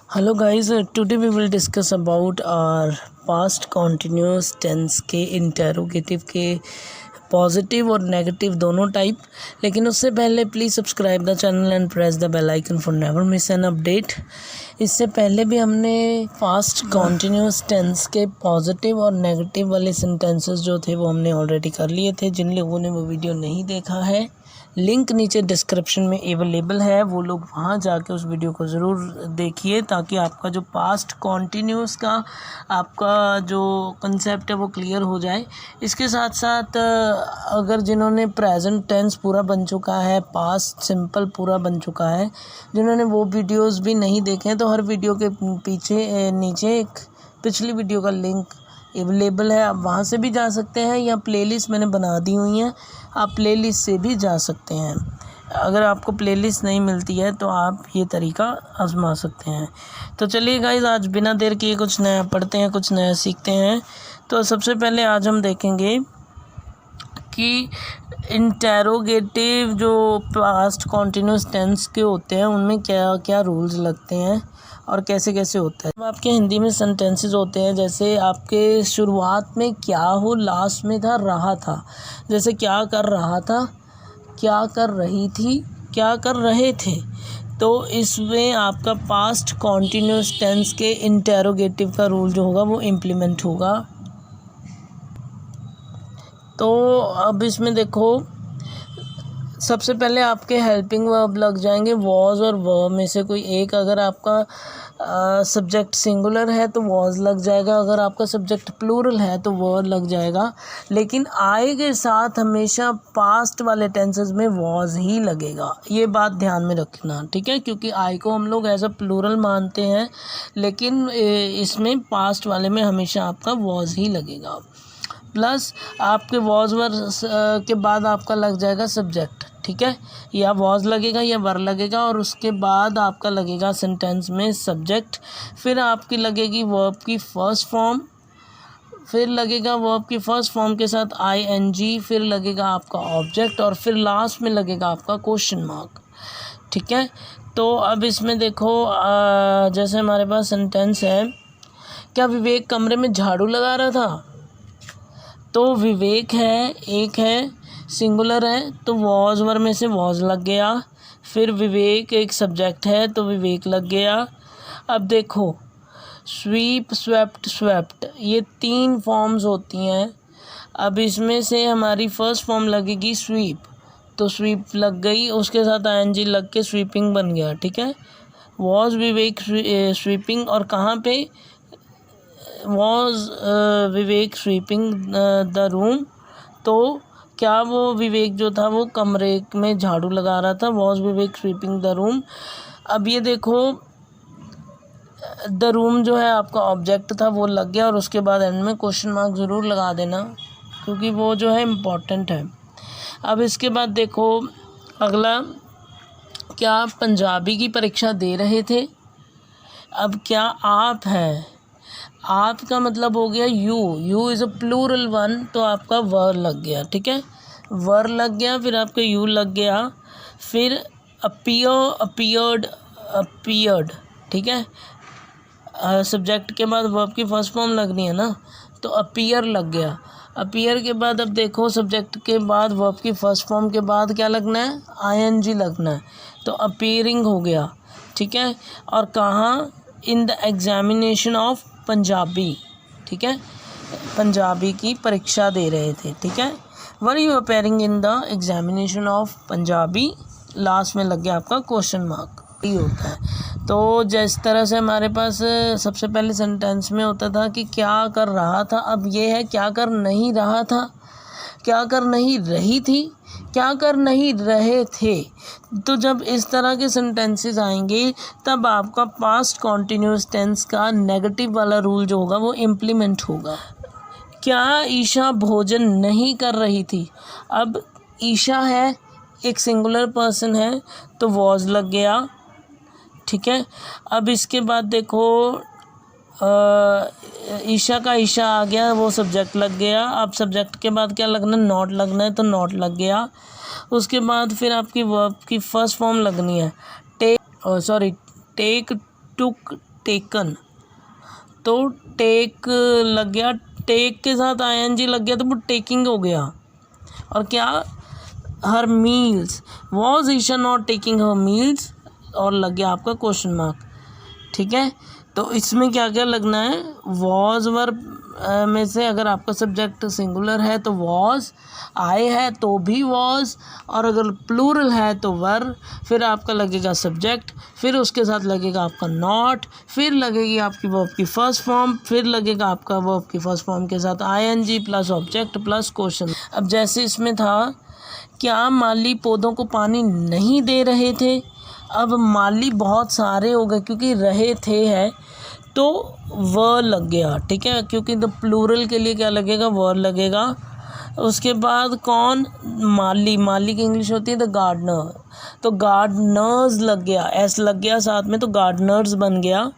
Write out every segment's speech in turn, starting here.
Hello guys, today we will discuss about our past continuous tense के interrogative के positive और negative दोनों type. लेकिन उससे पहले please subscribe the channel and press the bell icon for never miss an update. इससे पहले भी हमने पास्ट कॉन्टिन्यूस टेंस के पॉजिटिव और नेगेटिव वाले सेंटेंसेस जो थे वो हमने ऑलरेडी कर लिए थे। जिन लोगों ने वो वीडियो नहीं देखा है, लिंक नीचे डिस्क्रिप्शन में अवेलेबल है, वो लोग वहाँ जाके उस वीडियो को ज़रूर देखिए ताकि आपका जो पास्ट कॉन्टिन्यूस का आपका जो कंसेप्ट है वो क्लियर हो जाए। इसके साथ साथ अगर जिन्होंने प्रेजेंट टेंस पूरा बन चुका है, पास्ट सिंपल पूरा बन चुका है, जिन्होंने वो वीडियोस भी नहीं देखे हैं तो हर वीडियो के पीछे नीचे एक पिछली वीडियो का लिंक अवेलेबल है, आप वहाँ से भी जा सकते हैं, या प्लेलिस्ट मैंने बना दी हुई हैं, आप प्लेलिस्ट से भी जा सकते हैं। अगर आपको प्लेलिस्ट नहीं मिलती है तो आप ये तरीका आजमा सकते हैं। तो चलिए गाइस, आज बिना देर किए कुछ नया पढ़ते हैं, कुछ नया सीखते हैं। तो सबसे पहले आज हम देखेंगे कि इंटेरोगेटिव जो पास्ट कॉन्टिन्यूस टेंस के होते हैं उनमें क्या क्या रूल्स लगते हैं और कैसे कैसे होता है। अब आपके हिंदी में सेंटेंसेस होते हैं, जैसे आपके शुरुआत में क्या हो, लास्ट में था रहा था। जैसे क्या कर रहा था, क्या कर रही थी, क्या कर रहे थे। तो इसमें आपका पास्ट कॉन्टिन्यूस टेंस के इंटेरोगेटिव का रूल जो होगा वो इम्प्लीमेंट होगा। तो अब इसमें देखो, सबसे पहले आपके हेल्पिंग वर्ब लग जाएंगे वॉज और वर्ब में से कोई एक। अगर आपका सब्जेक्ट सिंगुलर है तो वॉज लग जाएगा, अगर आपका सब्जेक्ट प्लूरल है तो वर लग जाएगा। लेकिन आई के साथ हमेशा पास्ट वाले टेंसेस में वॉज ही लगेगा, ये बात ध्यान में रखना, ठीक है। क्योंकि आई को हम लोग एज अ प्लूरल मानते हैं, लेकिन इसमें पास्ट वाले में हमेशा आपका वॉज ही लगेगा। प्लस आपके वॉज वर के बाद आपका लग जाएगा सब्जेक्ट, ठीक है, या वॉज लगेगा या वर लगेगा, और उसके बाद आपका लगेगा सेंटेंस में सब्जेक्ट। फिर आपकी लगेगी वर्ब की फर्स्ट फॉर्म, फिर लगेगा वर्ब की फर्स्ट फॉर्म के साथ ING, फिर लगेगा आपका ऑब्जेक्ट, और फिर लास्ट में लगेगा आपका क्वेश्चन मार्क, ठीक है। तो अब इसमें देखो, जैसे हमारे पास सेंटेंस है, क्या विवेक कमरे में झाड़ू लगा रहा था। तो विवेक है, एक है, सिंगुलर है, तो वॉज वर में से वॉज लग गया। फिर विवेक एक सब्जेक्ट है तो विवेक लग गया। अब देखो, स्वीप, स्वेप्ट, स्वेप्ट, ये 3 फॉर्म्स होती हैं। अब इसमें से हमारी फर्स्ट फॉर्म लगेगी स्वीप, तो स्वीप लग गई, उसके साथ ING लग के स्वीपिंग बन गया, ठीक है। वॉज विवेक स्वीपिंग, और कहाँ पे was Vivek sweeping the room. तो क्या वो विवेक जो था वो कमरे में झाड़ू लगा रहा था, was Vivek sweeping the room. अब ये देखो, द रूम जो है आपका ऑब्जेक्ट था वो लग गया, और उसके बाद एंड में क्वेश्चन मार्क ज़रूर लगा देना क्योंकि वो जो है इम्पॉर्टेंट है। अब इसके बाद देखो अगला, क्या आप पंजाबी की परीक्षा दे रहे थे। अब क्या आप है, आप का मतलब हो गया you is a plural one, तो आपका वर लग गया, ठीक है, वर लग गया। फिर आपका यू लग गया, फिर अपीयर्ड, ठीक है। सब्जेक्ट के बाद वर्ब की फर्स्ट फॉर्म लगनी है ना, तो अपीयर लग गया। अपीयर के बाद अब देखो, सब्जेक्ट के बाद वर्ब की फर्स्ट फॉर्म के बाद क्या लगना है, ING लगना है, तो अपीयरिंग हो गया, ठीक है। और कहाँ, in the examination of Punjabi, ठीक है, पंजाबी की परीक्षा दे रहे थे, ठीक है। Were you appearing in the examination of Punjabi, last में लग गया आपका क्वेश्चन मार्क, ये होता है। तो जिस तरह से हमारे पास सबसे पहले सेंटेंस में होता था कि क्या कर रहा था, अब ये है क्या कर नहीं रहा था, क्या कर नहीं रही थी, क्या कर नहीं रहे थे। तो जब इस तरह के सेंटेंसेस आएंगे तब आपका पास्ट कॉन्टिन्यूस टेंस का नेगेटिव वाला रूल जो होगा वो इम्प्लीमेंट होगा। क्या ईशा भोजन नहीं कर रही थी। अब ईशा है, एक सिंगुलर पर्सन है, तो वॉज लग गया, ठीक है। अब इसके बाद देखो, ईशा का ईशा आ गया, वो सब्जेक्ट लग गया। अब सब्जेक्ट के बाद क्या लगना, नॉट लगना है, तो नॉट लग गया। उसके बाद फिर आपकी वर्ब की फर्स्ट फॉर्म लगनी है, टेक, टुक, टेकन, तो टेक लग गया, टेक के साथ आईएनजी लग गया तो वो टेकिंग हो गया। और क्या, her meals, was Isha not taking her meals, और लग गया आपका क्वेश्चन मार्क। ठीक है, तो इसमें क्या क्या लगना है, वॉज वर्ब में से अगर आपका सब्जेक्ट सिंगुलर है तो वॉज, आए है तो भी वॉज, और अगर प्लूरल है तो वर, फिर आपका लगेगा सब्जेक्ट, फिर उसके साथ लगेगा आपका नॉट, फिर लगेगी आपकी वर्ब की फर्स्ट फॉर्म, फिर लगेगा आपका वर्ब की फर्स्ट फॉर्म के साथ ING plus object plus question. अब जैसे इसमें था, क्या माली पौधों को पानी नहीं दे रहे थे। अब माली बहुत सारे हो गए क्योंकि रहे थे है तो व लग गया। ठीक है, क्योंकि द प्लूरल के लिए क्या लगेगा, व लगेगा। उसके बाद कौन, माली, माली की इंग्लिश होती है द गार्डनर, तो गार्डनर्स लग गया, एस लग गया साथ में तो गार्डनर्स बन गया।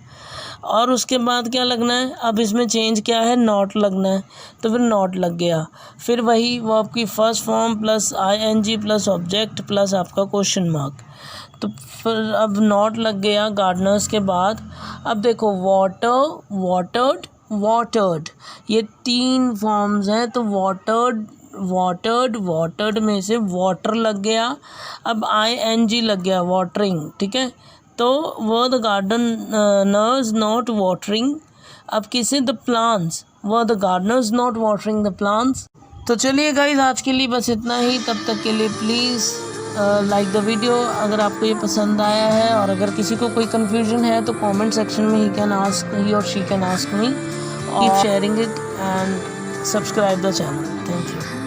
और उसके बाद क्या लगना है, अब इसमें चेंज क्या है, नॉट लगना है, तो फिर नॉट लग गया। फिर वही वो आपकी first form plus ING plus object plus आपका क्वेश्चन मार्क, तो फिर अब नॉट लग गया गार्डनर्स के बाद। अब देखो वाटर, वाटर्ड, वाटर्ड, ये 3 फॉर्म्स हैं, तो वाटर्ड, वाटर्ड, वाटर्ड में से वाटर लग गया। अब आईएनजी लग गया, वाटरिंग। ठीक है, तो वो द गार्डनर्स नॉट वाटरिंग, अब किसे, द प्लांट्स, वो the Gardner's not watering the plants. तो चलिए गाइस, आज के लिए बस इतना ही। तब तक के लिए प्लीज़ लाइक द वीडियो अगर आपको ये पसंद आया है, और अगर किसी को कोई कन्फ्यूजन है तो कमेंट सेक्शन में ही और she can ask me. Keep sharing it and subscribe the channel. Thank you.